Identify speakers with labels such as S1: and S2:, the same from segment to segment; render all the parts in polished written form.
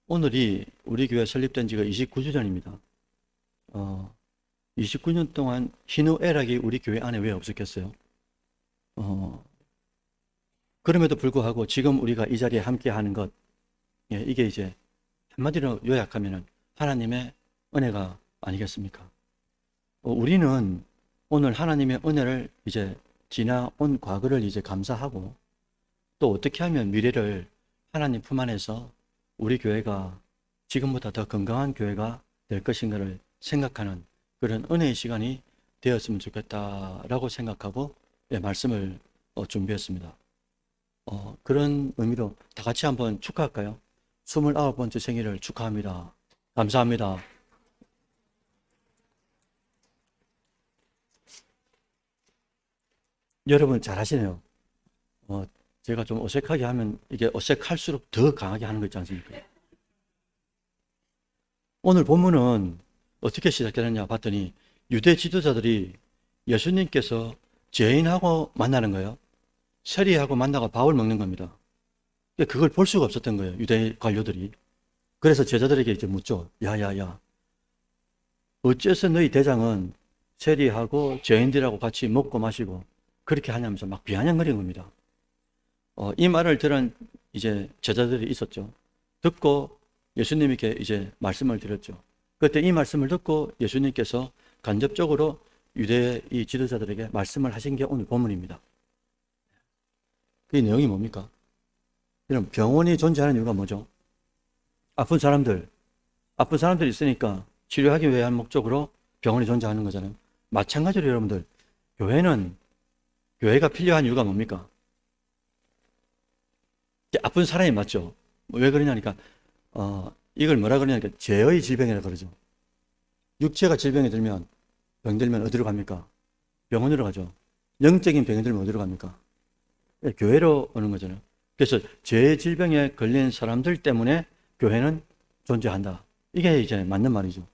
S1: 오늘이 우리 교회 설립된 지가 29주년입니다. 29년 동안 희노애락이 우리 교회 안에 왜 없었겠어요? 어, 그럼에도 불구하고 지금 우리가 이 자리에 함께 하는 것, 이게 이제 한마디로 요약하면은 하나님의 은혜가 아니겠습니까? 우리는 오늘 하나님의 은혜를 이제 지나온 과거를 이제 감사하고 또 어떻게 하면 미래를 하나님 품 안에서 우리 교회가 지금보다 더 건강한 교회가 될 것인가를 생각하는 그런 은혜의 시간이 되었으면 좋겠다라고 생각하고 말씀을 준비했습니다. 그런 의미로 다 같이 한번 축하할까요? 29번째 생일을 축하합니다. 감사합니다. 여러분 잘하시네요. 어, 제가 좀 어색하게 하면 이게 어색할수록 더 강하게 하는 거 있지 않습니까? 오늘 본문은 어떻게 시작되느냐 봤더니 유대 지도자들이 예수님께서 죄인하고 만나는 거예요. 세리하고 만나가 밥을 먹는 겁니다. 그걸 볼 수가 없었던 거예요. 유대 관료들이. 그래서 제자들에게 이제 묻죠. 야야야, 어째서 너희 대장은 세리하고 죄인들하고 같이 먹고 마시고 그렇게 하냐면서 막 비아냥거리는 겁니다. 이 말을 들은 이제 제자들이 있었죠. 듣고 예수님께 이제 말씀을 드렸죠. 그때 이 말씀을 듣고 예수님께서 간접적으로 유대 이 지도자들에게 말씀을 하신 게 오늘 본문입니다. 그 내용이 뭡니까? 그럼 병원이 존재하는 이유가 뭐죠? 아픈 사람들이 있으니까 치료하기 위한 목적으로 병원이 존재하는 거잖아요. 마찬가지로 여러분들, 교회가 필요한 이유가 뭡니까? 아픈 사람이 맞죠? 왜 그러냐니까, 이걸 뭐라 그러냐니까, 죄의 질병이라 그러죠. 육체가 질병이 들면, 병들면 어디로 갑니까? 병원으로 가죠. 영적인 병이 들면 어디로 갑니까? 교회로 오는 거잖아요. 그래서 죄의 질병에 걸린 사람들 때문에 교회는 존재한다. 이게 이제 맞는 말이죠.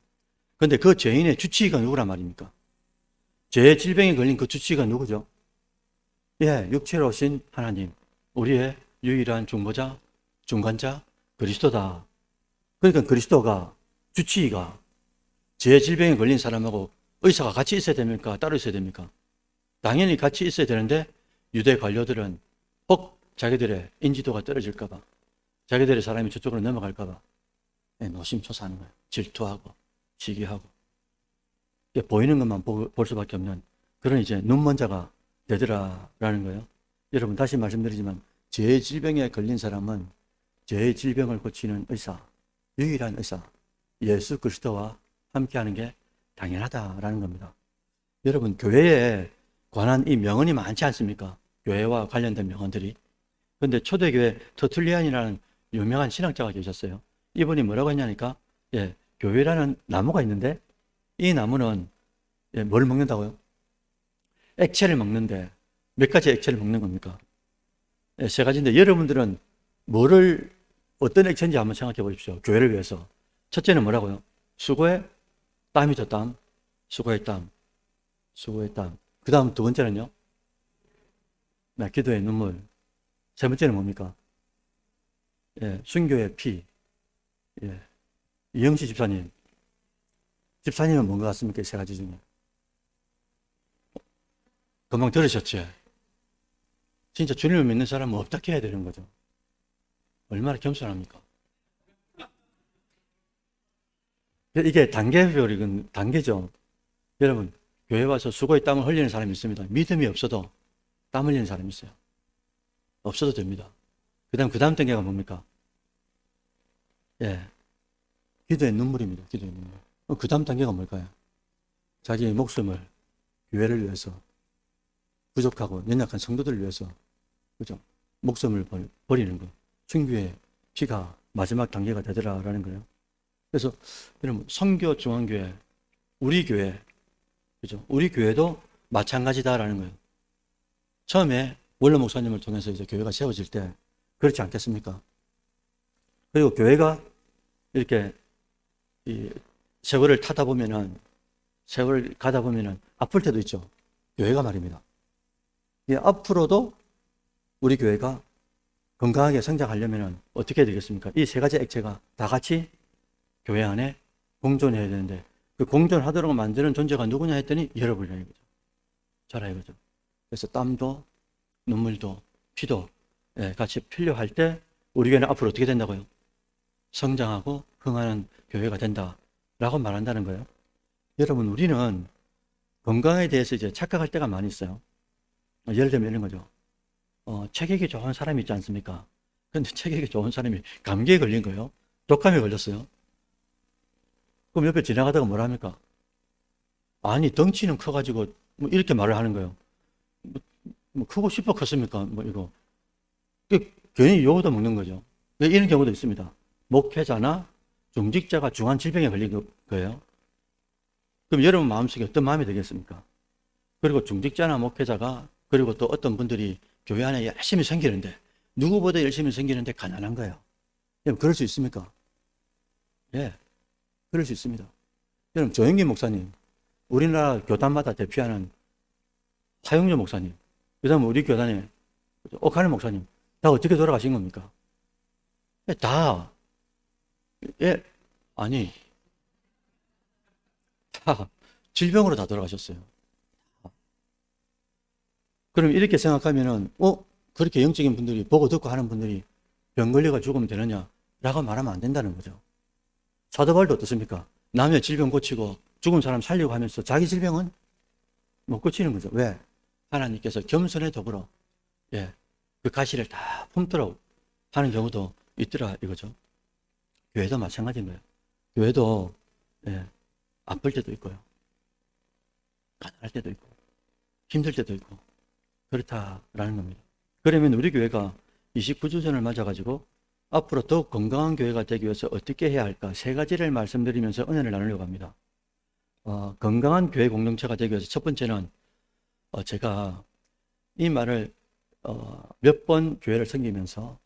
S1: 그런데 그 죄인의 주치의가 누구란 말입니까? 죄의 질병에 걸린 그 주치의가 누구죠? 육체로 오신 하나님, 우리의 유일한 중보자, 중간자, 그리스도다. 그러니까 그리스도가, 주치의가 죄의 질병에 걸린 사람하고 의사가 같이 있어야 됩니까? 따로 있어야 됩니까? 당연히 같이 있어야 되는데 유대 관료들은 혹 자기들의 인지도가 떨어질까봐, 자기들의 사람이 저쪽으로 넘어갈까봐 노심초사하는 거예요. 질투하고 시기하고 보이는 것만 볼 수밖에 없는 그런 이제 눈먼자가 되더라라는 거예요. 여러분 다시 말씀드리지만 죄의 질병에 걸린 사람은 죄의 질병을 고치는 의사, 유일한 의사 예수 그리스도와 함께하는 게 당연하다라는 겁니다. 여러분 교회에 관한 이 명언이 많지 않습니까? 교회와 관련된 명언들이. 그런데 초대교회 터툴리안이라는 유명한 신학자가 계셨어요. 이분이 뭐라고 했냐니까 교회라는 나무가 있는데 이 나무는 뭘 먹는다고요? 액체를 먹는데 몇 가지 액체를 먹는 겁니까? 세 가지인데 여러분들은 어떤 액체인지 한번 생각해 보십시오. 교회를 위해서. 첫째는 뭐라고요? 수고의 땀이죠, 땀. 수고의 땀. 수고의 땀. 그 다음 두 번째는요? 기도의 눈물. 세 번째는 뭡니까? 순교의 피. 이영시 집사님. 집사님은 뭔 것 같습니까? 이 세 가지 중에. 금방 들으셨지? 진짜 주님을 믿는 사람은 어떻게 해야 되는 거죠? 얼마나 겸손합니까? 이게 단계별이 단계죠. 여러분, 교회 와서 수고의 땀을 흘리는 사람이 있습니다. 믿음이 없어도 땀 흘리는 사람이 있어요. 없어도 됩니다. 그 다음 단계가 뭡니까? 기도의 눈물입니다. 기도의 눈물. 그 다음 단계가 뭘까요? 자기의 목숨을 교회를 위해서 부족하고 연약한 성도들을 위해서 그죠? 목숨을 버리는 거. 순교의 피가 마지막 단계가 되더라라는 거예요. 그래서 여러분 선교 중앙교회, 우리 교회, 그죠? 우리 교회도 마찬가지다라는 거예요. 처음에 원로 목사님을 통해서 이제 교회가 세워질 때 그렇지 않겠습니까? 그리고 교회가 이렇게 이 세월을 타다 보면은 세월을 가다 보면은 아플 때도 있죠. 교회가 말입니다. 앞으로도 우리 교회가 건강하게 성장하려면 어떻게 해야 되겠습니까? 이 세 가지 액체가 다 같이 교회 안에 공존해야 되는데 그 공존하도록 만드는 존재가 누구냐 했더니 여러분이라 이거죠. 저라 이거죠. 그래서 땀도 눈물도 피도 같이 필요할 때 우리 교회는 앞으로 어떻게 된다고요? 성장하고 흥하는 교회가 된다라고 말한다는 거예요. 여러분, 우리는 건강에 대해서 이제 착각할 때가 많이 있어요. 예를 들면 이런 거죠. 체격이 좋은 사람이 있지 않습니까? 근데 체격이 좋은 사람이 감기에 걸린 거예요. 독감에 걸렸어요. 그럼 옆에 지나가다가 뭐라 합니까? 아니, 덩치는 커가지고 뭐 이렇게 말을 하는 거예요. 뭐 크고 싶어 컸습니까? 뭐 이거. 괜히 욕도 먹는 거죠. 이런 경우도 있습니다. 목회자나 중직자가 중한 질병에 걸린 거예요. 그럼 여러분 마음속에 어떤 마음이 되겠습니까? 그리고 중직자나 목회자가 그리고 또 어떤 분들이 교회 안에 열심히 섬기는데 누구보다 열심히 섬기는데 가난한 거예요. 여러분 그럴 수 있습니까? 예, 그럴 수 있습니다. 여러분 조영기 목사님, 우리나라 교단마다 대표하는 하용조 목사님, 그 다음에 우리 교단의 옥하늘 목사님 다 어떻게 돌아가신 겁니까? 다 아니 다 질병으로 다 돌아가셨어요. 그럼 이렇게 생각하면은 그렇게 영적인 분들이 보고 듣고 하는 분들이 병 걸려가 죽으면 되느냐 라고 말하면 안 된다는 거죠. 사도 바울도 어떻습니까? 남의 질병 고치고 죽은 사람 살리고 하면서 자기 질병은 못 고치는 거죠. 왜? 하나님께서 겸손의 도구로 그 가시를 다 품도록 하는 경우도 있더라 이거죠. 교회도 마찬가지인 거예요. 교회도 아플 때도 있고요. 가난할 때도 있고 힘들 때도 있고 그렇다라는 겁니다. 그러면 우리 교회가 29주년을 맞아가지고 앞으로 더욱 건강한 교회가 되기 위해서 어떻게 해야 할까? 세 가지를 말씀드리면서 은혜를 나누려고 합니다. 건강한 교회 공동체가 되기 위해서 첫 번째는 제가 이 말을 몇 번 교회를 섬기면서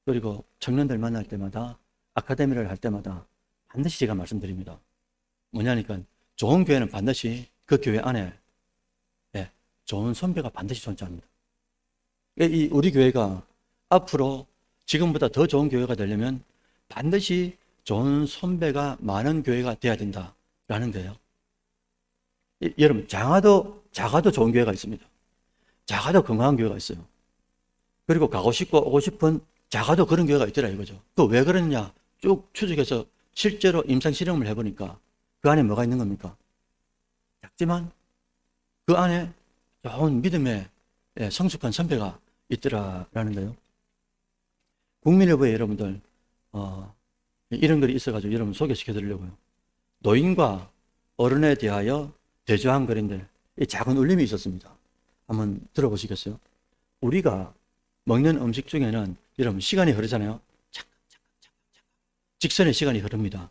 S1: 그리고 청년들 만날 때마다 아카데미를 할 때마다 반드시 제가 말씀드립니다. 뭐냐니까 좋은 교회는 반드시 그 교회 안에 좋은 선배가 반드시 존재합니다. 우리 교회가 앞으로 지금보다 더 좋은 교회가 되려면 반드시 좋은 선배가 많은 교회가 돼야 된다라는 거예요. 여러분 작아도 좋은 교회가 있습니다. 작아도 건강한 교회가 있어요. 그리고 가고 싶고 오고 싶은 작아도 그런 교회가 있더라 이거죠. 또 왜 그러냐 쭉 추적해서 실제로 임상 실험을 해보니까 그 안에 뭐가 있는 겁니까? 작지만 그 안에 좋은 믿음의 성숙한 선배가 있더라라는 거예요. 국민일보에 여러분들 이런 글이 있어가지고 여러분 소개시켜 드리려고요. 노인과 어른에 대하여 대조한 글인데 이 작은 울림이 있었습니다. 한번 들어보시겠어요? 우리가 먹는 음식 중에는 여러분 시간이 흐르잖아요. 직선의 시간이 흐릅니다.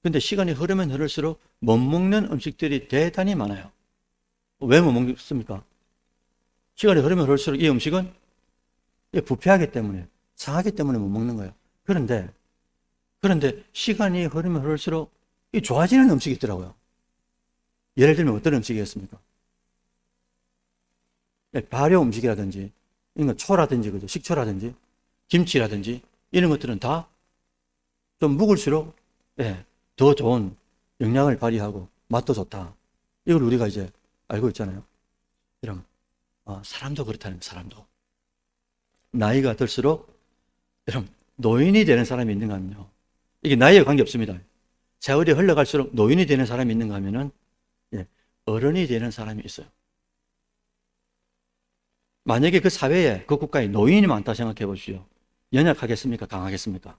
S1: 근데 시간이 흐르면 흐를수록 못 먹는 음식들이 대단히 많아요. 왜 못 먹습니까? 시간이 흐르면 흐를수록 이 음식은 부패하기 때문에 상하기 때문에 못 먹는 거예요. 그런데 시간이 흐르면 흐를수록 이 좋아지는 음식이 있더라고요. 예를 들면 어떤 음식이었습니까? 발효 음식이라든지 이런 초라든지 그죠? 식초라든지 김치라든지 이런 것들은 다 좀 묵을수록 더 좋은 영양을 발휘하고 맛도 좋다. 이걸 우리가 이제 알고 있잖아요. 이런 사람도 그렇다는 거예요. 사람도 나이가 들수록 여러분 노인이 되는 사람이 있는가 하면요. 이게 나이에 관계없습니다. 세월이 흘러갈수록 노인이 되는 사람이 있는가 하면은 어른이 되는 사람이 있어요. 만약에 그 사회에 그 국가에 노인이 많다 생각해 보십시오. 연약하겠습니까? 강하겠습니까?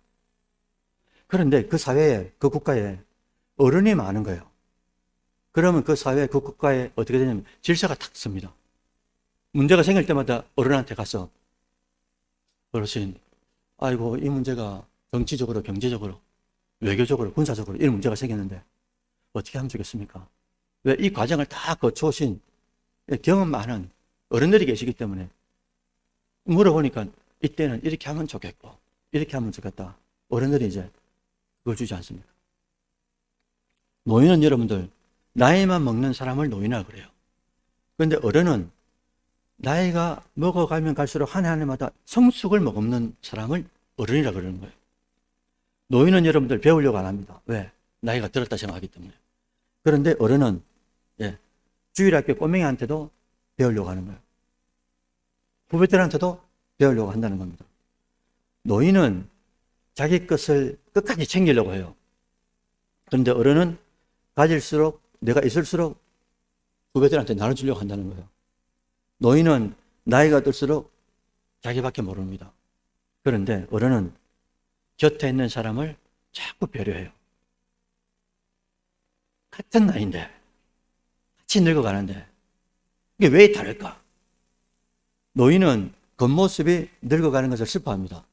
S1: 그런데 그 사회에 그 국가에 어른이 많은 거예요. 그러면 그 사회 그 국가에 어떻게 되냐면 질서가 탁 섭니다. 문제가 생길 때마다 어른한테 가서 어르신 아이고 이 문제가 정치적으로 경제적으로 외교적으로 군사적으로 이런 문제가 생겼는데 어떻게 하면 좋겠습니까? 왜 이 과정을 다 거쳐오신 경험 많은 어른들이 계시기 때문에 물어보니까 이때는 이렇게 하면 좋겠고 이렇게 하면 좋겠다. 어른들이 이제 그걸 주지 않습니까? 노인은 여러분들 나이만 먹는 사람을 노인이라 그래요. 그런데 어른은 나이가 먹어가면 갈수록 한 해 한 해마다 성숙을 머금는 사람을 어른이라 그러는 거예요. 노인은 여러분들 배우려고 안 합니다. 왜? 나이가 들었다 생각하기 때문에. 그런데 어른은 주일학교 꼬맹이한테도 배우려고 하는 거예요. 후배들한테도 배우려고 한다는 겁니다. 노인은 자기 것을 끝까지 챙기려고 해요. 그런데 어른은 가질수록, 내가 있을수록 후배들한테 나눠주려고 한다는 거예요. 노인은 나이가 들수록 자기밖에 모릅니다. 그런데 어른은 곁에 있는 사람을 자꾸 배려해요. 같은 나이인데, 같이 늙어가는데, 이게 왜 다를까? 노인은 겉모습이 늙어가는 것을 슬퍼합니다.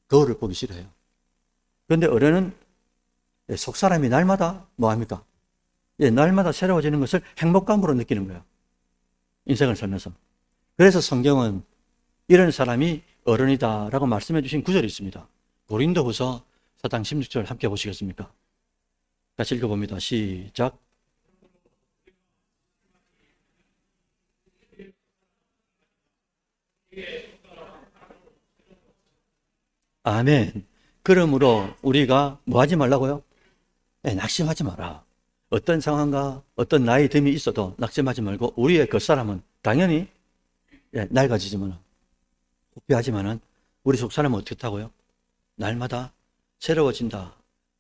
S1: 거울을 보기 싫어해요. 그런데 어른은 속사람이 날마다 뭐합니까? 날마다 새로워지는 것을 행복감으로 느끼는 거예요. 인생을 살면서. 그래서 성경은 이런 사람이 어른이다라고 말씀해 주신 구절이 있습니다. 고린도후서 4장 16절 함께 보시겠습니까? 같이 읽어봅니다. 시작. 아멘. 그러므로 우리가 뭐 하지 말라고요? 낙심하지 마라. 어떤 상황과 어떤 나이 듦이 있어도 낙심하지 말고 우리의 겉사람은 당연히 낡아지지만 부패하지만은 우리 속사람은 어떻다고요? 날마다 새로워진다.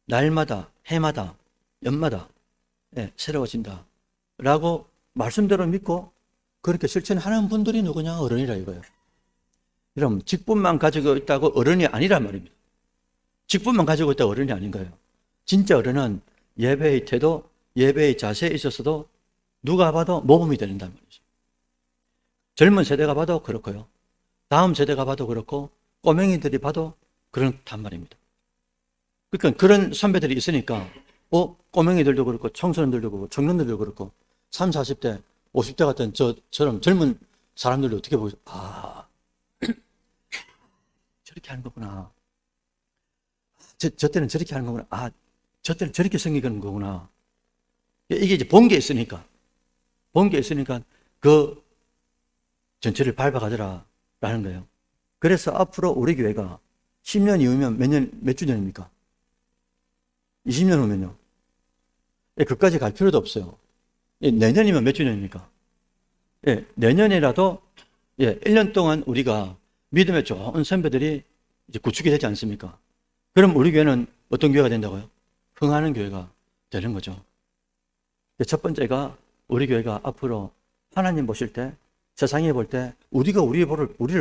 S1: 날마다, 해마다, 연마다 새로워진다. 라고 말씀대로 믿고 그렇게 실천하는 분들이 누구냐? 어른이라 이거예요. 여러분, 직분만 가지고 있다고 어른이 아니란 말입니다. 직분만 가지고 있다고 어른이 아닌 거예요. 진짜 어른은 예배의 태도, 예배의 자세에 있어서도 누가 봐도 모범이 된다는 말이죠. 젊은 세대가 봐도 그렇고요. 다음 세대가 봐도 그렇고 꼬맹이들이 봐도 그렇단 말입니다. 그러니까 그런 선배들이 있으니까 꼬맹이들도 그렇고 청소년들도 그렇고 청년들도 그렇고 30, 40대, 50대 같은 저처럼 젊은 사람들도 어떻게 보고 저렇게 하는 거구나. 저 때는 저렇게 하는 거구나. 저 때는 저렇게 생기는 거구나. 이게 이제 본 게 있으니까 그 전체를 밟아가더라 라는 거예요. 그래서 앞으로 우리 교회가 10년 이후면 몇 주년입니까? 20년 후면요. 그까지 갈 필요도 없어요. 내년이면 몇 주년입니까? 내년이라도 1년 동안 우리가 믿음의 좋은 선배들이 이제 구축이 되지 않습니까? 그럼 우리 교회는 어떤 교회가 된다고요? 흥하는 교회가 되는 거죠. 첫 번째가 우리 교회가 앞으로 하나님 보실 때, 세상에 볼 때, 우리가 우리를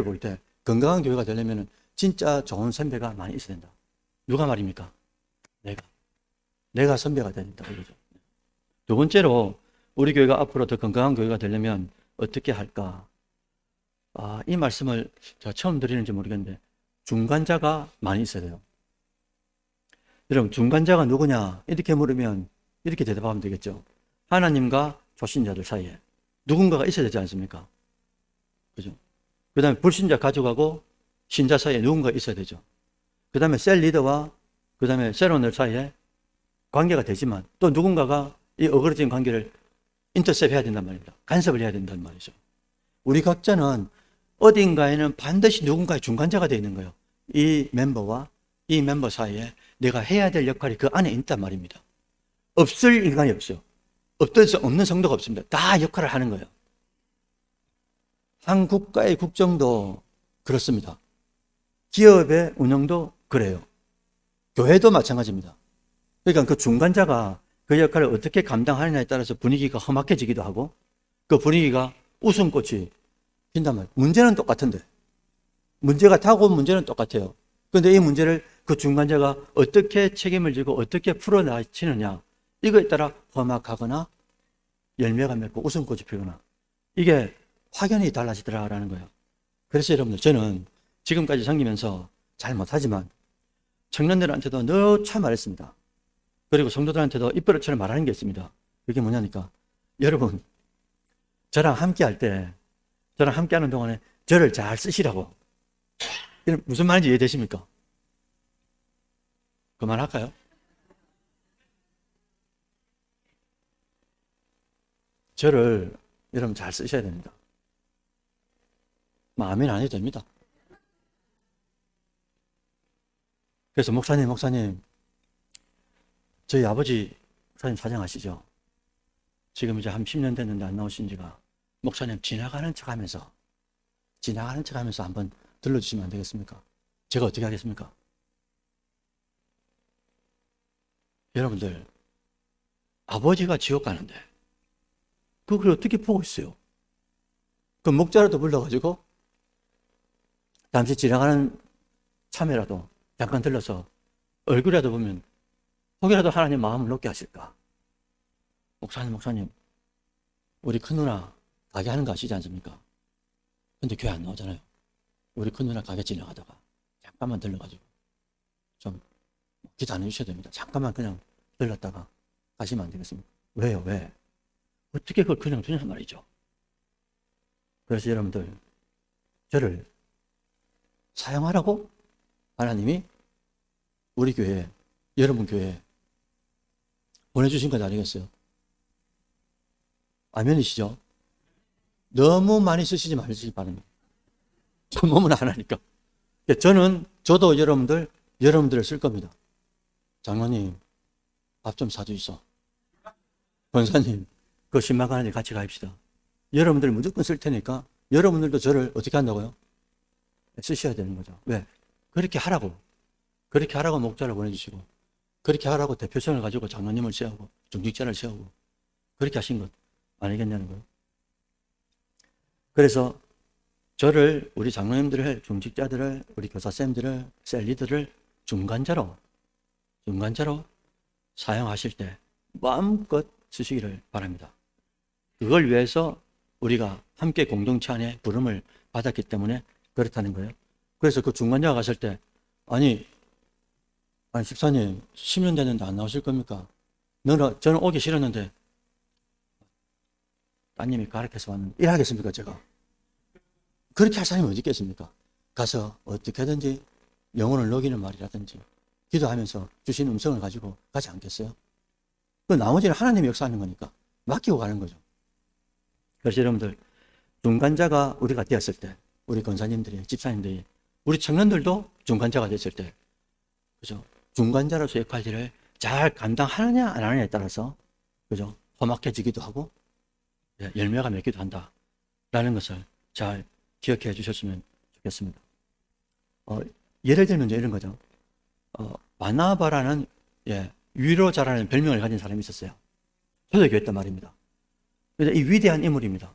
S1: 볼 때 건강한 교회가 되려면 진짜 좋은 선배가 많이 있어야 된다. 누가 말입니까? 내가 선배가 된다. 이거죠. 두 번째로 우리 교회가 앞으로 더 건강한 교회가 되려면 어떻게 할까? 이 말씀을 제가 처음 드리는지 모르겠는데 중간자가 많이 있어야 돼요. 여러분, 중간자가 누구냐? 이렇게 물으면 이렇게 대답하면 되겠죠. 하나님과 초신자들 사이에 누군가가 있어야 되지 않습니까? 그죠? 그 다음에 불신자 가져가고 신자 사이에 누군가 있어야 되죠. 그 다음에 셀 리더와 그 다음에 셀원들 사이에 관계가 되지만 또 누군가가 이 어그러진 관계를 인터셉 해야 된단 말입니다. 간섭을 해야 된단 말이죠. 우리 각자는 어딘가에는 반드시 누군가의 중간자가 되어 있는 거예요. 이 멤버와 이 멤버 사이에 내가 해야 될 역할이 그 안에 있단 말입니다. 없을 인간이 없어요. 없는 성도가 없습니다. 다 역할을 하는 거예요. 한 국가의 국정도 그렇습니다. 기업의 운영도 그래요. 교회도 마찬가지입니다. 그러니까 그 중간자가 그 역할을 어떻게 감당하느냐에 따라서 분위기가 험악해지기도 하고 그 분위기가 웃음꽃이 핀단 말이에요. 문제는 똑같은데 문제가 다가온 문제는 똑같아요. 그런데 이 문제를 그 중간자가 어떻게 책임을 지고 어떻게 풀어나치느냐 이거에 따라 험악하거나 열매가 맺고 웃음꽃이 피거나 이게 확연히 달라지더라라는 거예요. 그래서 여러분들 저는 지금까지 섬기면서 잘 못하지만 청년들한테도 너차 말했습니다. 그리고 성도들한테도 입버릇처럼 말하는 게 있습니다. 그게 뭐냐니까 여러분 저랑 함께 할 때 저랑 함께 하는 동안에 저를 잘 쓰시라고. 무슨 말인지 이해되십니까? 그만할까요? 저를 여러분 잘 쓰셔야 됩니다. 뭐 아멘 안 해도 됩니다. 그래서 목사님, 저희 아버지 목사님 사장하시죠? 지금 이제 한 10년 됐는데 안 나오신 지가, 목사님 지나가는 척 하면서 한번 들러주시면 안 되겠습니까? 제가 어떻게 하겠습니까? 여러분들, 아버지가 지옥 가는데 그걸 어떻게 보고 있어요? 그 목자라도 불러가지고 잠시 지나가는 참외라도 잠깐 들러서 얼굴이라도 보면 혹이라도 하나님 마음을 높게 하실까? 목사님, 우리 큰 누나 가게 하는 거 아시지 않습니까? 근데 교회 안 나오잖아요. 우리 큰 누나 가게 지나가다가 잠깐만 들러가지고 좀 기도 안 해주셔야 됩니다. 잠깐만 그냥 들렀다가 가시면 안 되겠습니까? 왜요? 왜? 어떻게 그걸 그냥 두냐 말이죠. 그래서 여러분들, 저를 사용하라고 하나님이 우리 교회, 여러분 교회에 보내주신 것 아니겠어요? 아멘이시죠? 너무 많이 쓰시지 마시기 바랍니다. 저 몸은 안 하니까. 저도 여러분들을 쓸 겁니다. 장로님, 밥 좀 사주이소. 권사님, 그 10만 원에 같이 가입시다. 여러분들 무조건 쓸 테니까 여러분들도 저를 어떻게 한다고요? 쓰셔야 되는 거죠. 왜? 그렇게 하라고 목자를 보내주시고, 그렇게 하라고 대표성을 가지고 장로님을 세우고 중직자를 세우고 그렇게 하신 것 아니겠냐는 거예요. 그래서 저를, 우리 장로님들을, 중직자들을, 우리 교사쌤들을, 셀리들을 중간자로 사용하실 때 마음껏 쓰시기를 바랍니다. 그걸 위해서 우리가 함께 공동체 안에 부름을 받았기 때문에 그렇다는 거예요. 그래서 그 중간자가 갔을 때, 아니 집사님 10년 됐는데 안 나오실 겁니까? 저는 오기 싫었는데 따님이 가르쳐서 왔는데 일하겠습니까 제가? 그렇게 할 사람이 어디 있겠습니까? 가서 어떻게든지 영혼을 녹이는 말이라든지 기도하면서 주신 음성을 가지고 가지 않겠어요? 그 나머지는 하나님이 역사하는 거니까 맡기고 가는 거죠. 그래서 여러분들, 중간자가 우리가 되었을 때, 우리 권사님들이, 집사님들이, 우리 청년들도 중간자가 됐을 때, 그죠? 중간자로서 역할들을 잘 감당하느냐 안 하느냐에 따라서, 그죠? 험악해지기도 하고 열매가 맺기도 한다라는 것을 잘 기억해 주셨으면 좋겠습니다. 예를 들면 이런 거죠. 바나바라는 위로자라는 별명을 가진 사람이 있었어요. 초대교회였단 말입니다. 그래서 이 위대한 인물입니다.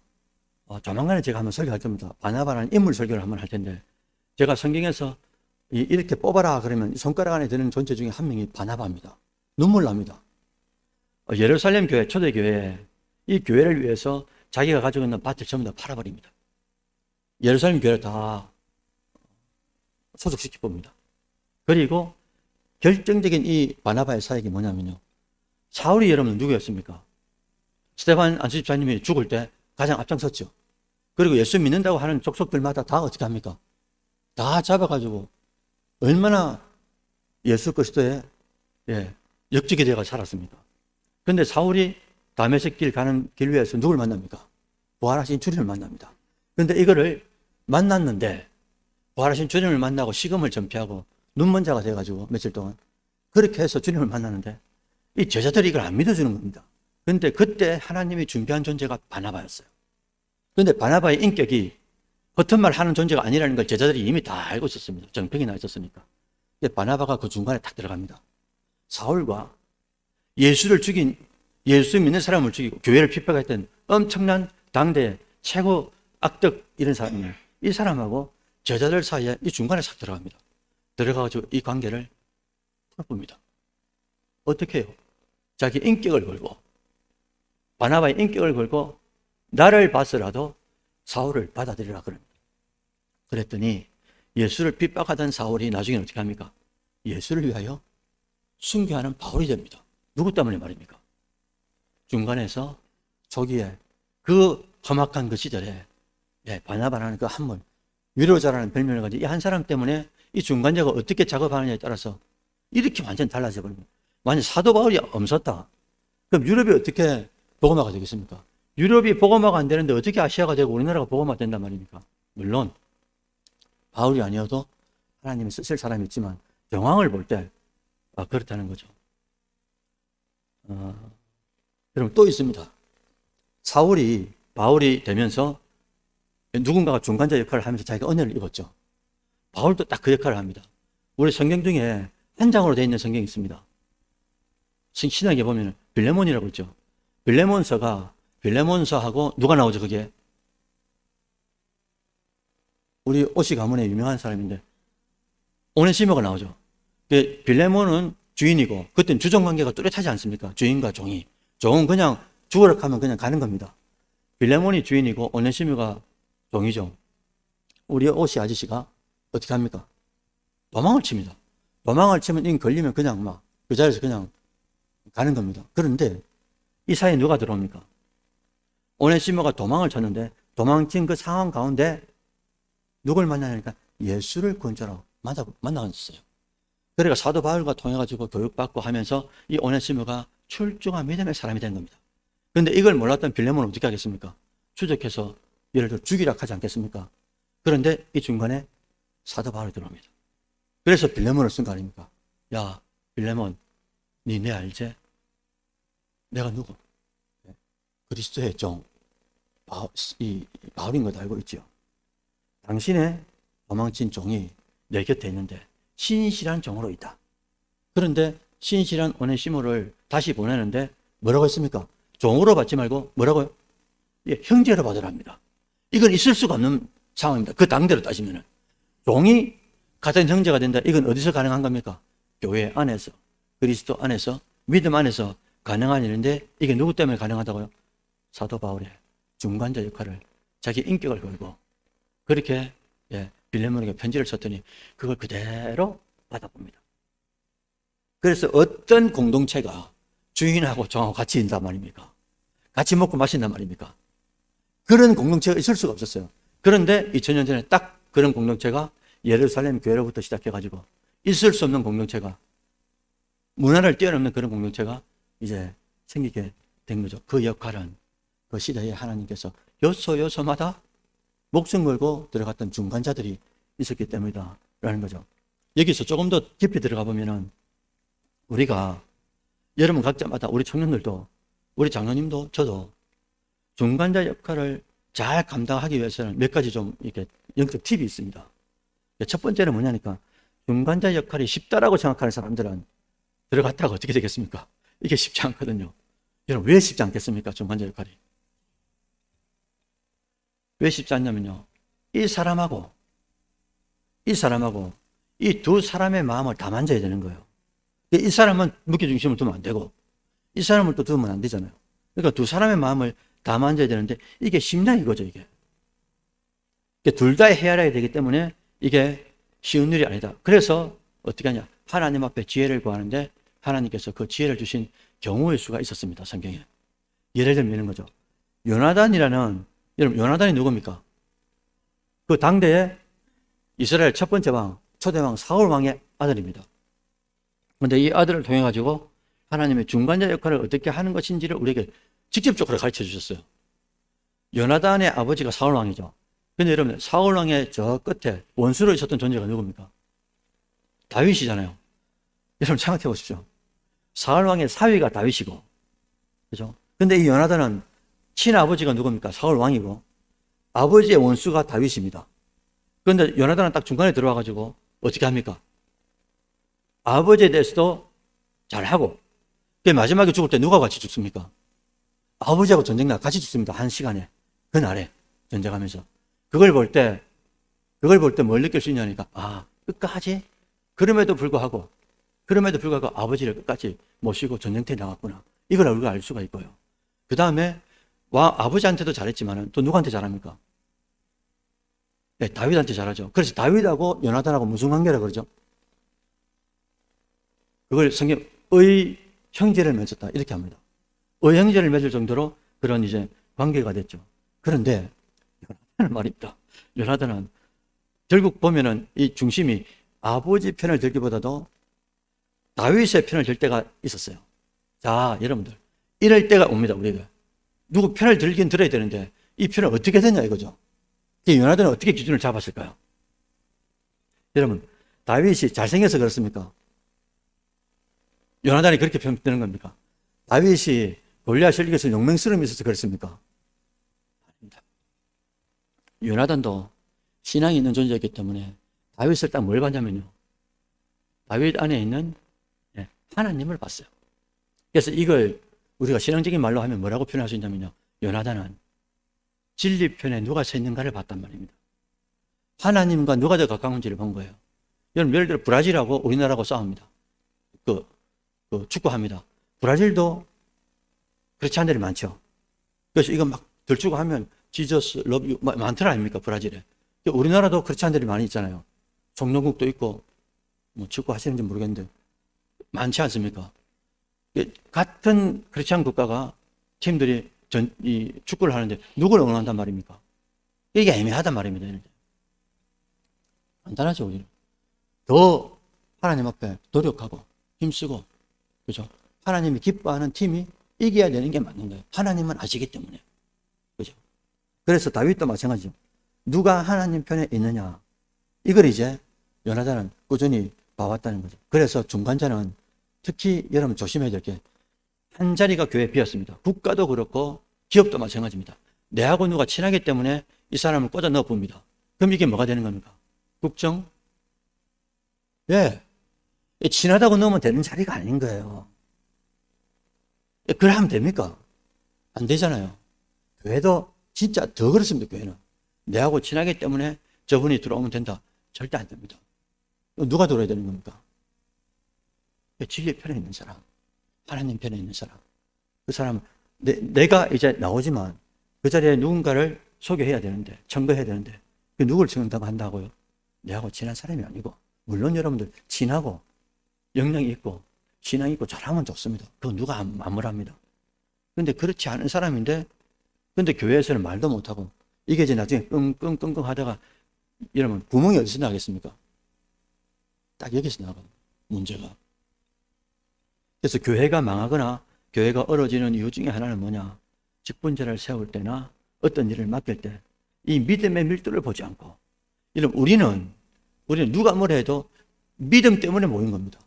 S1: 조만간에 제가 한번 설교할 겁니다. 바나바라는 인물 설교를 한번 할 텐데, 제가 성경에서 이렇게 뽑아라 그러면 손가락 안에 드는 존재 중에 한 명이 바나바입니다. 눈물 납니다. 예루살렘 교회, 초대교회, 이 교회를 위해서 자기가 가지고 있는 밭을 전부 다 팔아버립니다. 예루살렘 교회를 다 소속시켜 봅니다. 그리고 결정적인 이 바나바의 사역이 뭐냐면요, 사울이 여러분 누구였습니까? 스데반 안수집사님이 죽을 때 가장 앞장섰죠. 그리고 예수 믿는다고 하는 족속들마다 다 어떻게 합니까? 다 잡아가지고 얼마나 예수 그리스도의 역직이 되어 살았습니까? 그런데 사울이 다메섹 길 가는 길 위에서 누굴 만납니까? 부활하신 주님을 만납니다. 그런데 이거를 만났는데, 부활하신 주님을 만나고 식음을 전폐하고 눈먼 자가 돼가지고 며칠 동안 그렇게 해서 주님을 만나는데, 이 제자들이 이걸 안 믿어주는 겁니다. 그런데 그때 하나님이 준비한 존재가 바나바였어요. 그런데 바나바의 인격이 겉은 말 하는 존재가 아니라는 걸 제자들이 이미 다 알고 있었습니다. 정평이 나 있었으니까. 바나바가 그 중간에 딱 들어갑니다. 사울과 예수를 죽인, 예수 믿는 사람을 죽이고 교회를 핍박했던 엄청난 당대 최고 악덕 이런 사람이에요. 이 사람하고 제자들 사이에 이 중간에 싹 들어갑니다. 들어가가지고 이 관계를 풀어봅니다. 어떻게 해요? 자기 인격을 걸고, 바나바의 인격을 걸고 나를 봐서라도 사울을 받아들이라 그럽니다. 그랬더니 예수를 핍박하던 사울이 나중에 어떻게 합니까? 예수를 위하여 순교하는 바울이 됩니다. 누구 때문에 말입니까? 중간에서 초기에 그 험악한 그 시절에 바나바라는 그 한물, 위로자라는 별명을 가지고 이 한 사람 때문에 이 중간자가 어떻게 작업하느냐에 따라서 이렇게 완전 달라져 버립니다. 만약 사도 바울이 없었다, 그럼 유럽이 어떻게 복음화가 되겠습니까? 유럽이 복음화가 안 되는데 어떻게 아시아가 되고 우리나라가 복음화 된단 말입니까? 물론 바울이 아니어도 하나님이 쓰실 사람이 있지만 정황을 볼 때 그렇다는 거죠. 여러분 또 있습니다. 사울이 바울이 되면서 누군가가 중간자 역할을 하면서 자기가 은혜를 입었죠. 바울도 딱 그 역할을 합니다. 우리 성경 중에 한 장으로 되어 있는 성경이 있습니다. 신약에 보면 빌레몬이라고 있죠. 빌레몬서하고 누가 나오죠, 그게? 우리 오시 가문의 유명한 사람인데 오네시모가 나오죠. 빌레몬은 주인이고 그때는 주종관계가 뚜렷하지 않습니까? 주인과 종이. 종은 그냥 죽으라 하면 그냥 가는 겁니다. 빌레몬이 주인이고 오네시모가 종이죠. 우리 오시 아저씨가 어떻게 합니까? 도망을 칩니다. 도망을 치면 인 걸리면 그냥 막 그 자리에서 그냥 가는 겁니다. 그런데 이 사이에 누가 들어옵니까? 오네시모가 도망을 쳤는데 도망친 그 상황 가운데 누굴 만나냐니까 예수를 구원자로 만나갔어요. 그러니까 사도 바울과 통해가지고 교육받고 하면서 이 오네시모가 출중한 믿음의 사람이 된 겁니다. 그런데 이걸 몰랐던 빌레몬은 어떻게 하겠습니까? 추적해서 예를 들어 죽이라 하지 않겠습니까? 그런데 이 중간에 사도 바울이 들어옵니다. 그래서 빌레몬을 쓴 거 아닙니까? 야, 빌레몬, 내 알지? 내가 누구? 그리스도의 종, 바울인 것 알고 있죠? 당신의 도망친 종이 내 곁에 있는데 신실한 종으로 있다. 그런데 신실한 오네시모를 다시 보내는데 뭐라고 했습니까? 종으로 받지 말고 뭐라고요? 예, 형제로 받으랍니다. 이건 있을 수가 없는 상황입니다. 그 당대로 따지면은. 종이 같은 형제가 된다. 이건 어디서 가능한 겁니까? 교회 안에서, 그리스도 안에서, 믿음 안에서 가능한 일인데 이게 누구 때문에 가능하다고요? 사도 바울의 중간자 역할을 자기 인격을 걸고 그렇게 빌레몬에게 편지를 썼더니 그걸 그대로 받아봅니다. 그래서 어떤 공동체가 주인하고 종하고 같이 있단 말입니까? 같이 먹고 마신단 말입니까? 그런 공동체가 있을 수가 없었어요. 그런데 2000년 전에 딱 그런 공동체가 예루살렘 교회로부터 시작해가지고 있을 수 없는 공동체가 문화를 뛰어넘는 그런 공동체가 이제 생기게 된 거죠. 그 역할은 그 시대에 하나님께서 요소요소마다 목숨 걸고 들어갔던 중간자들이 있었기 때문이다라는 거죠. 여기서 조금 더 깊이 들어가 보면은 우리가 여러분 각자마다 우리 청년들도 우리 장로님도 저도 중간자 역할을 잘 감당하기 위해서는 몇 가지 좀 이렇게 영적 팁이 있습니다. 첫 번째는 뭐냐니까 중간자 역할이 쉽다라고 생각하는 사람들은 들어갔다가 어떻게 되겠습니까? 이게 쉽지 않거든요. 여러분 왜 쉽지 않겠습니까? 중간자 역할이. 왜 쉽지 않냐면요. 이 사람하고 이 두 사람의 마음을 다 만져야 되는 거예요. 이 사람은 무게중심을 두면 안 되고 이 사람을 또 두면 안 되잖아요. 그러니까 두 사람의 마음을 다 만져야 되는데 이게 쉽냐 이거죠. 이게 둘 다 헤아려야 되기 때문에 이게 쉬운 일이 아니다. 그래서 어떻게 하냐. 하나님 앞에 지혜를 구하는데 하나님께서 그 지혜를 주신 경우의 수가 있었습니다. 성경에. 예를 들면 이런 거죠. 여러분 요나단이 누굽니까? 그 당대에 이스라엘 첫 번째 왕, 초대왕 사울 왕의 아들입니다. 그런데 이 아들을 통해 가지고 하나님의 중간자 역할을 어떻게 하는 것인지를 우리에게 직접적으로 가르쳐 주셨어요. 요나단의 아버지가 사울 왕이죠. 근데 여러분 사울 왕의 저 끝에 원수로 있었던 존재가 누굽니까? 다윗이잖아요. 여러분 생각해 보십시오. 사울 왕의 사위가 다윗이고, 그죠? 근데 이 요나단은 친아버지가 누굽니까? 사울 왕이고, 아버지의 원수가 다윗입니다. 그런데 요나단은 딱 중간에 들어와가지고 어떻게 합니까? 아버지에 대해서도 잘하고, 마지막에 죽을 때 누가 같이 죽습니까? 아버지하고 전쟁 나 같이 죽습니다. 한 시간에. 그날에 전쟁하면서. 그걸 볼 때 뭘 느낄 수 있냐니까, 끝까지? 그럼에도 불구하고 아버지를 끝까지 모시고 전쟁터에 나갔구나. 이걸 우리가 알 수가 있고요. 그 다음에, 아버지한테도 잘했지만 또 누구한테 잘합니까? 네, 다윗한테 잘하죠. 그래서 다윗하고 요나단하고 무슨 관계라 그러죠? 그걸 성경, 의 형제를 맺었다. 이렇게 합니다. 의 형제를 맺을 정도로 그런 이제 관계가 됐죠. 그런데, 요나단은 말입니다. 요나단은 결국 보면은 이 중심이 아버지 편을 들기보다도 다윗의 편을 들 때가 있었어요. 자, 여러분들. 이럴 때가 옵니다, 우리가. 누구 편을 들긴 들어야 되는데 이 편을 어떻게 됐냐 이거죠. 요나단은 어떻게 기준을 잡았을까요? 여러분, 다윗이 잘생겨서 그렇습니까? 요나단이 그렇게 표현되는 겁니까? 다윗이 골리앗을 이겨서 용맹스러움이 있어서 그렇습니까? 아닙니다. 요나단도 신앙이 있는 존재였기 때문에 다윗을 딱 뭘 봤냐면요. 다윗 안에 있는 하나님을 봤어요. 그래서 이걸 우리가 신앙적인 말로 하면 뭐라고 표현할 수 있냐면요. 요나단은 진리편에 누가 서 있는가를 봤단 말입니다. 하나님과 누가 더 가까운지를 본 거예요. 여러분, 예를 들어 브라질하고 우리나라하고 싸웁니다. 축구합니다. 브라질도 크리스찬들이 많죠. 그래서 이거 막 들추고 하면 지저스, 러브 유 많더라 아닙니까? 브라질에. 우리나라도 크리스찬들이 많이 있잖아요. 종로국도 있고 뭐 축구 하시는지 모르겠는데 많지 않습니까? 같은 크리스찬 국가가 팀들이 이 축구를 하는데 누구를 응원한단 말입니까? 이게 애매하단 말입니다. 간단하죠, 우리는. 더 하나님 앞에 노력하고 힘쓰고, 그죠? 하나님이 기뻐하는 팀이 이겨야 되는 게 맞는 거예요. 하나님은 아시기 때문에. 그죠? 그래서 다윗도 마찬가지죠. 누가 하나님 편에 있느냐. 이걸 이제 요나단은 꾸준히 봐왔다는 거죠. 그래서 중간자는 특히 여러분 조심해야 될 게 한 자리가 교회에 비었습니다. 국가도 그렇고 기업도 마찬가지입니다. 내하고 누가 친하기 때문에 이 사람을 꽂아 넣어 봅니다. 그럼 이게 뭐가 되는 겁니까? 국정? 예. 친하다고 넣으면 되는 자리가 아닌 거예요. 그래 하면 됩니까? 안 되잖아요. 교회도 진짜 더 그렇습니다. 교회는. 내하고 친하기 때문에 저분이 들어오면 된다. 절대 안 됩니다. 누가 들어야 되는 겁니까? 진리 편에 있는 사람, 하나님 편에 있는 사람. 그 사람은 내가 이제 나오지만 그 자리에 누군가를 소개해야 되는데, 청거해야 되는데, 그 누구를 청거한다고요? 내하고 친한 사람이 아니고, 물론 여러분들 친하고 역량이 있고 신앙이 있고 잘하면 좋습니다. 그거 누가 안 합니다. 근데 그렇지 않은 사람인데, 근데 교회에서는 말도 못하고 이게 이제 나중에 끙끙끙끙 하다가 여러분 구멍이 어디서 나겠습니까? 딱 여기서 나가요. 문제가. 그래서 교회가 망하거나 교회가 얼어지는 이유 중에 하나는 뭐냐? 직분자를 세울 때나 어떤 일을 맡길 때 이 믿음의 밀도를 보지 않고, 여러분 우리는 누가 뭐라 해도 믿음 때문에 모인 겁니다.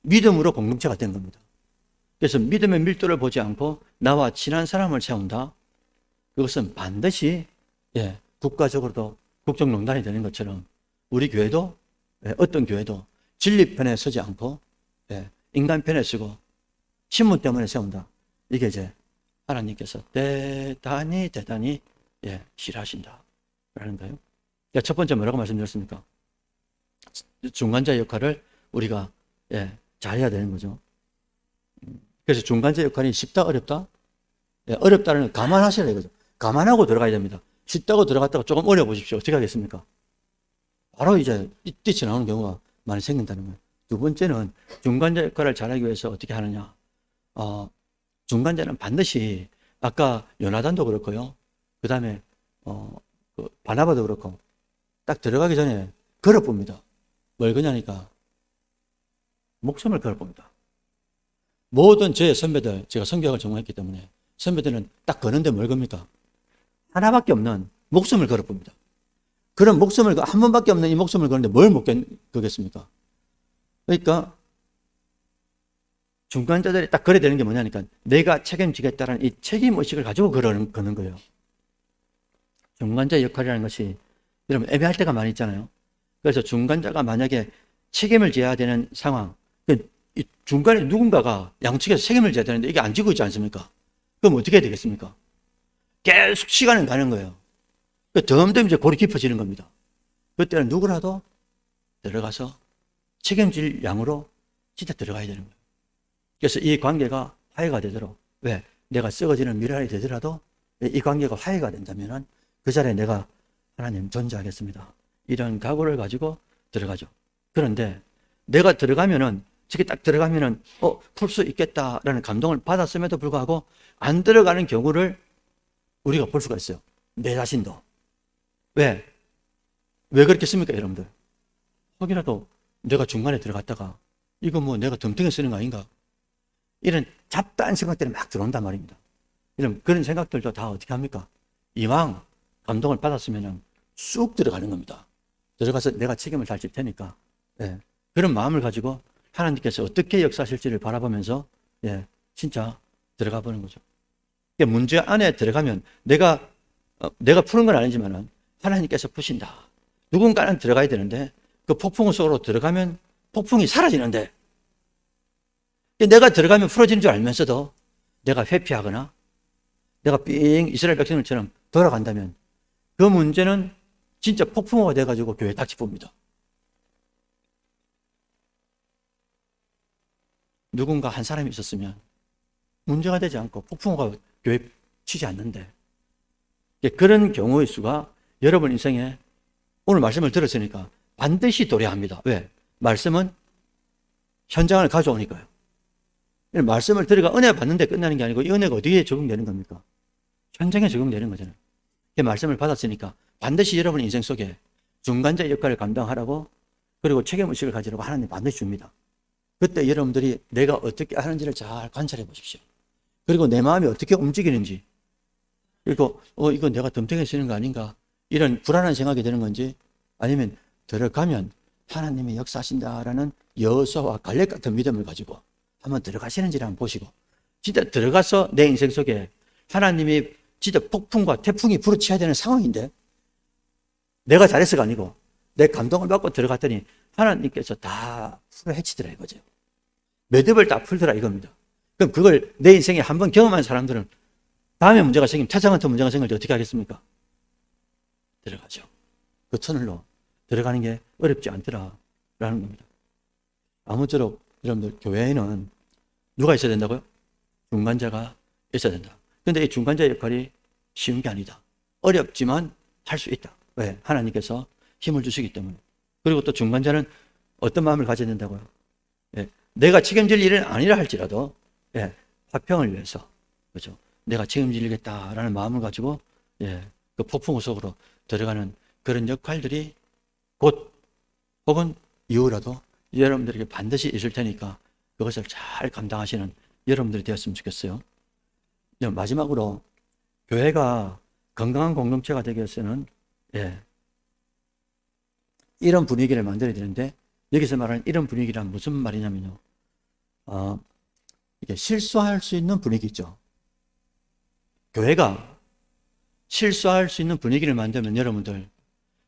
S1: 믿음으로 공동체가 된 겁니다. 그래서 믿음의 밀도를 보지 않고 나와 친한 사람을 세운다. 그것은 반드시 국가적으로도 국정농단이 되는 것처럼 우리 교회도 어떤 교회도 진리 편에 서지 않고 인간 편에 서고 신문 때문에 세운다. 이게 이제 하나님께서 대단히 싫어하신다 라는 거예요. 첫 번째 뭐라고 말씀드렸습니까? 중간자 역할을 우리가 잘해야 되는 거죠. 그래서 중간자 역할이 쉽다 어렵다? 어렵다는 걸 감안하셔야 되거든요. 감안하고 들어가야 됩니다. 쉽다고 들어갔다가 조금 어려워 보십시오. 어떻게 하겠습니까? 바로 이제 뛰쳐 나오는 경우가 많이 생긴다는 거예요. 두 번째는 중간자 역할을 잘하기 위해서 어떻게 하느냐. 중간자는 반드시 아까 요나단도 그렇고요. 그 다음에 바나바도 그렇고 딱 들어가기 전에 걸어봅니다. 뭘 그냐니까 목숨을 걸어봅니다. 모든 저의 선배들, 제가 선교학을 전공했기 때문에 선배들은 딱 거는데 뭘 겁니까? 하나밖에 없는 목숨을 걸어봅니다. 그런 목숨을, 한 번밖에 없는 이 목숨을 거는데 뭘 못 거겠습니까? 그러니까 중간자들이 딱 걸어야 되는 게 뭐냐니까 내가 책임지겠다는 이 책임의식을 가지고 거는 거예요. 중간자 역할이라는 것이 여러분 애매할 때가 많이 있잖아요. 그래서 중간자가 만약에 책임을 져야 되는 상황, 이 중간에 누군가가 양측에서 책임을 져야 되는데 이게 안 지고 있지 않습니까? 그럼 어떻게 해야 되겠습니까? 계속 시간은 가는 거예요. 점점 이제 골이 깊어지는 겁니다. 그때는 누구라도 들어가서 책임질 양으로 진짜 들어가야 되는 거예요. 그래서 이 관계가 화해가 되도록, 왜? 내가 썩어지는 미랄이 되더라도 이 관계가 화해가 된다면 그 자리에 내가 하나님 존재하겠습니다. 이런 각오를 가지고 들어가죠. 그런데 내가 들어가면은, 저게 딱 들어가면은 풀 수 있겠다라는 감동을 받았음에도 불구하고 안 들어가는 경우를 우리가 볼 수가 있어요. 내 자신도. 왜? 왜 그렇겠습니까, 여러분들? 혹이라도 내가 중간에 들어갔다가 이거 뭐 내가 덤탱이 쓰는 거 아닌가? 이런 잡다한 생각들이 막 들어온단 말입니다. 이런 그런 생각들도 다 어떻게 합니까? 이왕 감동을 받았으면 쑥 들어가는 겁니다. 들어가서 내가 책임을 잘 질 테니까. 예. 그런 마음을 가지고 하나님께서 어떻게 역사하실지를 바라보면서 예, 진짜 들어가 보는 거죠. 문제 안에 들어가면 내가 푸는 건 아니지만 하나님께서 푸신다. 누군가는 들어가야 되는데 그 폭풍 속으로 들어가면 폭풍이 사라지는데 내가 들어가면 풀어지는 줄 알면서도 내가 회피하거나 내가 삥 이스라엘 백성들처럼 돌아간다면 그 문제는 진짜 폭풍우가 돼가지고 교회에 닥치 봅니다. 누군가 한 사람이 있었으면 문제가 되지 않고 폭풍우가 교회에 치지 않는데 그런 경우의 수가 여러분 인생에 오늘 말씀을 들었으니까 반드시 도래합니다. 왜? 말씀은 현장을 가져오니까요. 말씀을 들어가 은혜 받는데 끝나는 게 아니고 이 은혜가 어디에 적용되는 겁니까? 현장에 적용되는 거잖아요. 말씀을 받았으니까 반드시 여러분 인생 속에 중간자 역할을 감당하라고 그리고 책임의식을 가지라고 하나님 반드시 줍니다. 그때 여러분들이 내가 어떻게 하는지를 잘 관찰해 보십시오. 그리고 내 마음이 어떻게 움직이는지 그리고 이거 내가 덤탱이 쓰는 거 아닌가 이런 불안한 생각이 드는 건지 아니면 들어가면 하나님이 역사하신다라는 여호수아와 갈렙 같은 믿음을 가지고 한번 들어가시는지를 한번 보시고 진짜 들어가서 내 인생 속에 하나님이 진짜 폭풍과 태풍이 부딪혀야 되는 상황인데 내가 잘해서가 아니고 내 감동을 받고 들어갔더니 하나님께서 다 풀어 헤치더라 이거죠. 매듭을 다 풀더라 이겁니다. 그럼 그걸 내 인생에 한번 경험한 사람들은 다음에 문제가 생기면 태산 같은 문제가 생길 때 어떻게 하겠습니까? 들어가죠. 그 터널로 들어가는 게 어렵지 않더라라는 겁니다. 아무쪼록 여러분들 교회에는 누가 있어야 된다고요? 중간자가 있어야 된다. 그런데 이 중간자 역할이 쉬운 게 아니다. 어렵지만 할 수 있다. 왜? 하나님께서 힘을 주시기 때문에. 그리고 또 중간자는 어떤 마음을 가져야 된다고요? 예, 내가 책임질 일은 아니라 할지라도 예, 화평을 위해서 그렇죠? 내가 책임지겠다라는 마음을 가지고 예, 그 폭풍 속으로 들어가는 그런 역할들이 곧 혹은 이후라도 여러분들에게 반드시 있을 테니까 그것을 잘 감당하시는 여러분들이 되었으면 좋겠어요. 마지막으로 교회가 건강한 공동체가 되기 위해서는 예, 이런 분위기를 만들어야 되는데 여기서 말하는 이런 분위기란 무슨 말이냐면요. 이게 실수할 수 있는 분위기죠. 교회가 실수할 수 있는 분위기를 만들면 여러분들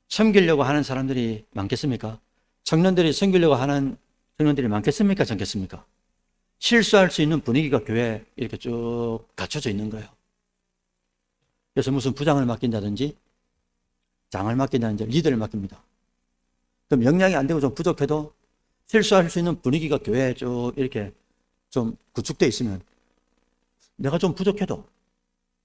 S1: 섬기려고 하는 사람들이 많겠습니까? 청년들이 섬기려고 하는 청년들이 많겠습니까? 적겠습니까? 실수할 수 있는 분위기가 교회에 이렇게 쭉 갖춰져 있는 거예요. 그래서 무슨 부장을 맡긴다든지 장을 맡긴다든지 리더를 맡깁니다. 그럼 역량이 안 되고 좀 부족해도 실수할 수 있는 분위기가 교회에 쭉 이렇게 좀 구축되어 있으면 내가 좀 부족해도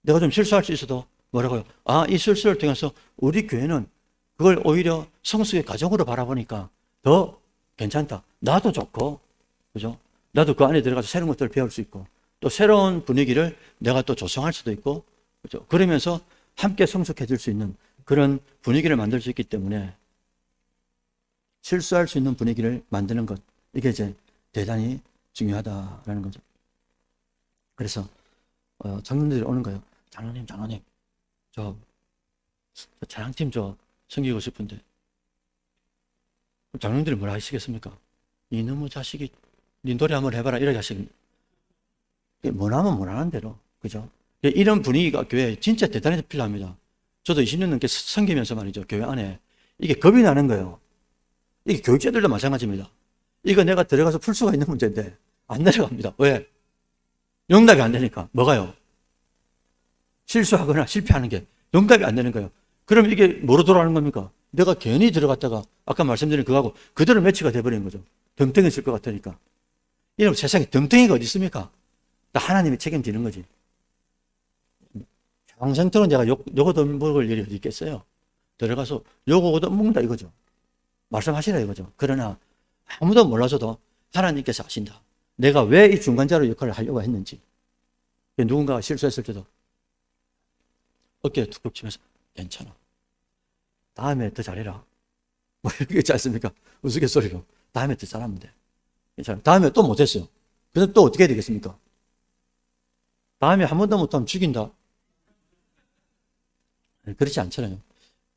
S1: 내가 좀 실수할 수 있어도 뭐라고요? 이 실수를 통해서 우리 교회는 그걸 오히려 성숙의 과정으로 바라보니까 더 괜찮다. 나도 좋고, 그죠? 나도 그 안에 들어가서 새로운 것들을 배울 수 있고, 또 새로운 분위기를 내가 또 조성할 수도 있고, 그죠? 그러면서 함께 성숙해질 수 있는 그런 분위기를 만들 수 있기 때문에 실수할 수 있는 분위기를 만드는 것, 이게 이제 대단히 중요하다라는 거죠. 그래서 장로님들이 오는 거예요. 장로님, 저 찬양팀 섬기고 싶은데 장로님들이 뭐라 하시겠습니까? 이놈의 자식이 네 노래 한번 해봐라 이렇게 하시겠습니다. 원하면 원하는 대로, 그죠? 이런 분위기가 교회에 진짜 대단히 필요합니다. 저도 20년 넘게 섬기면서 말이죠. 교회 안에 이게 겁이 나는 거예요. 이게 교육자들도 마찬가지입니다. 이거 내가 들어가서 풀 수가 있는 문제인데 안 내려갑니다. 왜? 용납이 안 되니까. 뭐가요? 실수하거나 실패하는 게 용납이 안 되는 거예요. 그럼 이게 뭐로 돌아가는 겁니까? 내가 괜히 들어갔다가 아까 말씀드린 그거하고 그대로 매치가 돼버리는 거죠. 덤탱이 있을 것 같으니까. 이러면 세상에 덤탱이가 어디 있습니까? 다 하나님이 책임지는 거지. 평생토록 내가 욕 얻어먹을 일이 어디 있겠어요? 들어가서 욕 얻어먹는다 이거죠. 말씀하시라 이거죠. 그러나 아무도 몰라서도 하나님께서 아신다. 내가 왜 이 중간자로 역할을 하려고 했는지. 누군가가 실수했을 때도 어깨에 툭툭 치면서 괜찮아. 다음에 더 잘해라. 뭐 이렇게 있지 않습니까? 우스갯소리로. 다음에 더 잘하면 돼. 괜찮아. 다음에 또 못했어요. 그래서 또 어떻게 해야 되겠습니까? 다음에 한 번 더 못하면 죽인다. 그렇지 않잖아요.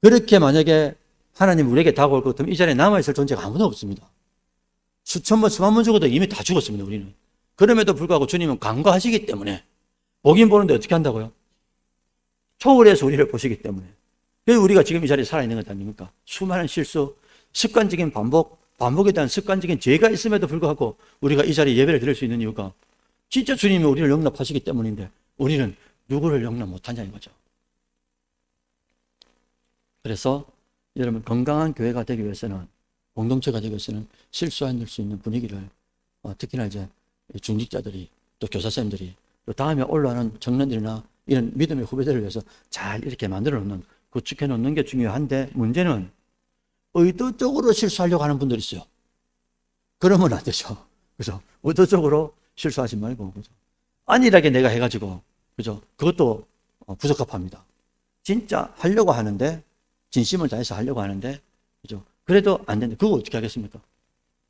S1: 그렇게 만약에 하나님 우리에게 다가올 것 같으면 이 자리에 남아있을 존재가 아무도 없습니다. 수천 번, 수만 번 죽어도 이미 다 죽었습니다, 우리는. 그럼에도 불구하고 주님은 간과하시기 때문에 보긴 보는데 어떻게 한다고요? 초월해서 우리를 보시기 때문에. 그래서 우리가 지금 이 자리에 살아있는 것 아닙니까? 수많은 실수, 습관적인 반복에 대한 습관적인 죄가 있음에도 불구하고 우리가 이 자리에 예배를 드릴 수 있는 이유가 진짜 주님이 우리를 용납하시기 때문인데 우리는 누구를 용납 못하냐는 거죠. 그래서 여러분 건강한 교회가 되기 위해서는, 공동체가 되기 위해서는 실수할 수 있는 분위기를 특히나 이제 중직자들이, 또 교사선생님들이, 또 다음에 올라오는 청년들이나 이런 믿음의 후배들을 위해서 잘 이렇게 만들어 놓는, 구축해 놓는 게 중요한데, 문제는 의도적으로 실수하려고 하는 분들이 있어요. 그러면 안 되죠. 그죠? 의도적으로 실수하지 말고, 그죠? 안일하게 내가 해가지고, 그죠? 그것도 부적합합니다. 진짜 하려고 하는데, 진심을 다해서 하려고 하는데, 그죠? 그래도 안 되는데, 그거 어떻게 하겠습니까?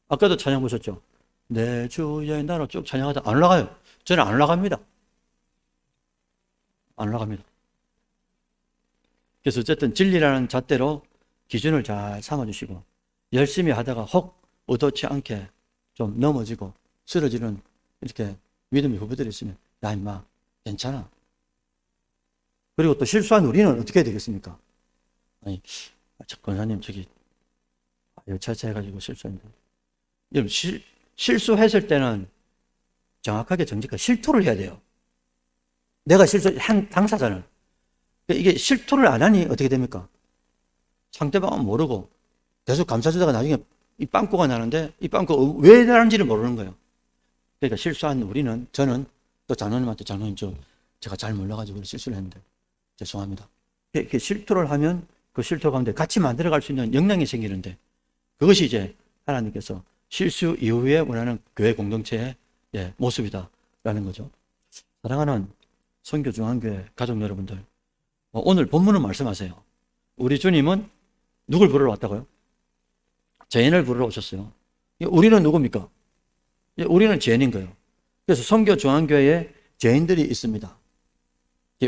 S1: 아까도 찬양 보셨죠? 내 주의 나로 쭉 찬양하다 안 올라가요. 저는 안 올라갑니다. 안 올라갑니다. 그래서 어쨌든 진리라는 잣대로 기준을 잘 삼아주시고, 열심히 하다가 혹 의도치 않게 좀 넘어지고 쓰러지는 이렇게 믿음의 후배들이 있으면, 야, 임마, 괜찮아. 그리고 또 실수한 우리는 어떻게 해야 되겠습니까? 아니, 권사님, 저기, 여차차 해가지고 실수했는데. 여러분, 실수했을 때는 정확하게 정직하게 실토를 해야 돼요. 내가 실수한 당사자는. 이게 실토를 안 하니 어떻게 됩니까? 상대방은 모르고 계속 감싸주다가 나중에 이 빵꾸가 나는데 이 빵꾸가 왜 나는지를 모르는 거예요. 그러니까 실수한 우리는, 저는 또 장로님한테, 장로님 제가 잘 몰라가지고 실수를 했는데 죄송합니다. 이렇게 실토를 하면 그 실토 가운데 같이 만들어갈 수 있는 역량이 생기는데, 그것이 이제 하나님께서 실수 이후에 원하는 교회 공동체의 모습이다라는 거죠. 사랑하는 선교중앙교회 가족 여러분들, 오늘 본문은 말씀하세요. 우리 주님은 누굴 부르러 왔다고요? 죄인을 부르러 오셨어요. 우리는 누굽니까? 우리는 죄인인 거예요. 그래서 선교중앙교회에 죄인들이 있습니다.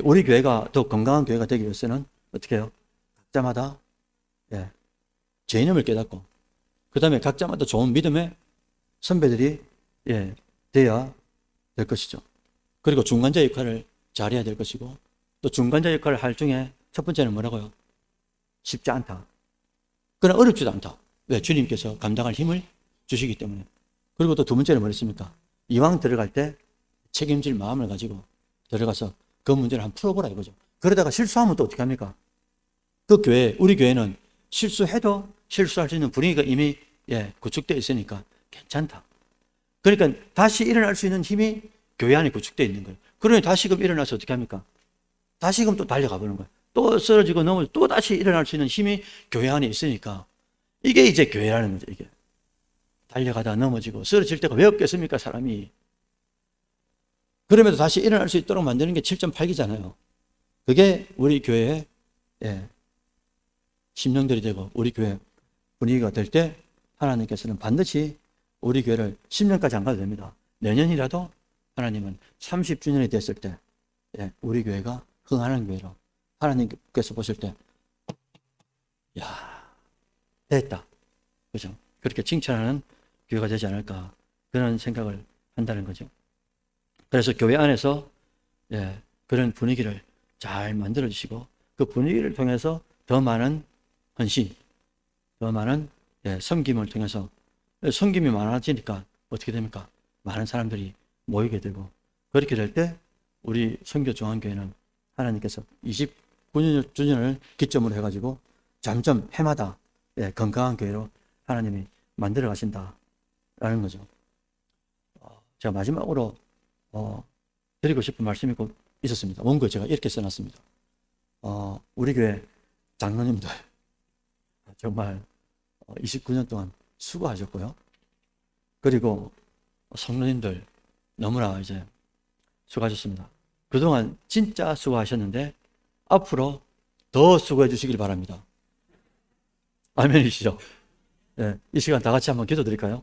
S1: 우리 교회가 더 건강한 교회가 되기 위해서는 어떻게 해요? 각자마다 죄인임을 깨닫고, 그 다음에 각자마다 좋은 믿음의 선배들이 되어야 될 것이죠. 그리고 중간자 역할을 잘해야 될 것이고, 또 중간자 역할을 할 중에 첫 번째는 뭐라고요? 쉽지 않다. 그러나 어렵지도 않다. 왜? 주님께서 감당할 힘을 주시기 때문에. 그리고 또 두 번째는 뭐랬습니까? 이왕 들어갈 때 책임질 마음을 가지고 들어가서 그 문제를 한번 풀어보라 이거죠. 그러다가 실수하면 또 어떻게 합니까? 그 교회, 우리 교회는 실수해도 실수할 수 있는 분위기가 이미 구축되어 있으니까 괜찮다. 그러니까 다시 일어날 수 있는 힘이 교회 안에 구축되어 있는 거예요. 그러니 다시금 일어나서 어떻게 합니까? 다시금 또 달려가 보는 거예요. 또 쓰러지고 넘어지고 또 다시 일어날 수 있는 힘이 교회 안에 있으니까, 이게 이제 교회라는 거죠. 이게 달려가다 넘어지고 쓰러질 때가 왜 없겠습니까, 사람이? 그럼에도 다시 일어날 수 있도록 만드는 게 7.8기잖아요. 그게 우리 교회의 심령들이 되고 우리 교회 분위기가 될 때, 하나님께서는 반드시 우리 교회를 10년까지 안 가도 됩니다. 내년이라도 하나님은 30주년이 됐을 때 우리 교회가 흥하는 교회로, 하나님께서 보실 때 야, 됐다, 그죠? 그렇게 칭찬하는 교회가 되지 않을까, 그런 생각을 한다는 거죠. 그래서 교회 안에서 그런 분위기를 잘 만들어 주시고, 그 분위기를 통해서 더 많은 헌신, 더 많은 섬김을 통해서, 섬김이 많아지니까 어떻게 됩니까? 많은 사람들이 모이게 되고, 그렇게 될 때 우리 선교중앙교회는 하나님께서 29주년을 기점으로 해가지고 점점 해마다 건강한 교회로 하나님이 만들어 가신다라는 거죠. 제가 마지막으로 드리고 싶은 말씀이 꼭 있었습니다. 원고에 제가 이렇게 써놨습니다. 우리 교회 장로님들 정말 29년 동안 수고하셨고요. 그리고 성도님들 너무나 이제 수고하셨습니다. 그동안 진짜 수고하셨는데 앞으로 더 수고해 주시길 바랍니다. 아멘이시죠? 이 시간 다 같이 한번 기도 드릴까요?